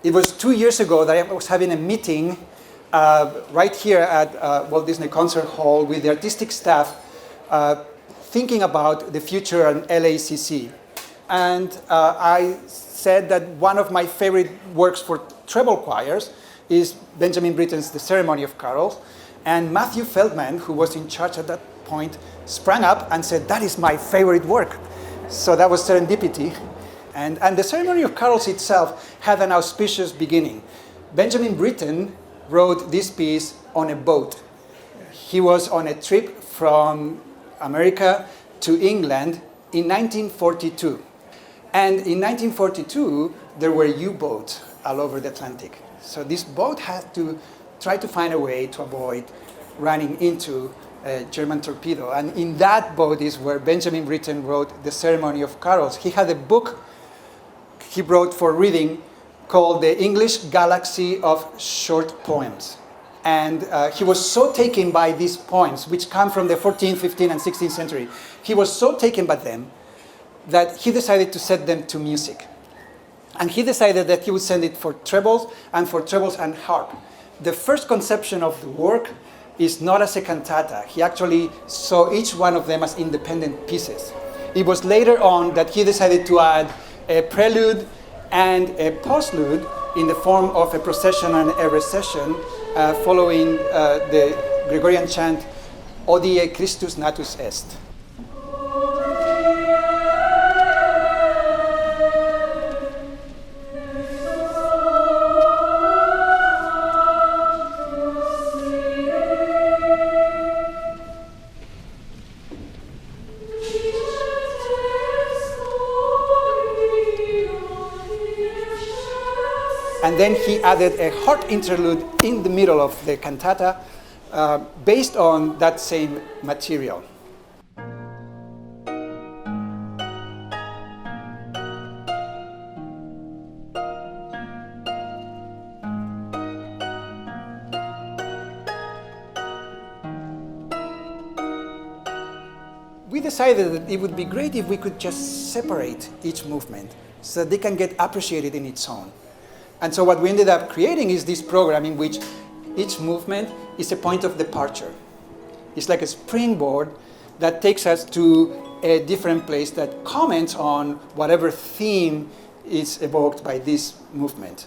It was 2 years ago that I was having a meeting right here at Walt Disney Concert Hall with the artistic staff thinking about the future at LACC. And I said that one of my favorite works for treble choirs is Benjamin Britten's The Ceremony of Carols. And Matthew Feldman, who was in charge at that point, sprang up and said, that is my favorite work. So that was serendipity. And The Ceremony of Carols itself had an auspicious beginning. Benjamin Britten wrote this piece on a boat. He was on a trip from America to England in 1942. And in 1942, there were U-boats all over the Atlantic. So this boat had to try to find a way to avoid running into a German torpedo. And in that boat is where Benjamin Britten wrote The Ceremony of Carols. He had a book he wrote for reading called The English Galaxy of Short Poems. And he was so taken by these poems, which come from the 14th, 15th, and 16th century. He was so taken by them that he decided to set them to music. And he decided that he would send it for trebles and harp. The first conception of the work is not as a cantata. He actually saw each one of them as independent pieces. It was later on that he decided to add a prelude and a postlude in the form of a procession and a recession following the Gregorian chant Odie Christus natus est. And then he added a harp interlude in the middle of the cantata based on that same material. We decided that it would be great if we could just separate each movement so that they can get appreciated in its own. And so what we ended up creating is this program in which each movement is a point of departure. It's like a springboard that takes us to a different place that comments on whatever theme is evoked by this movement.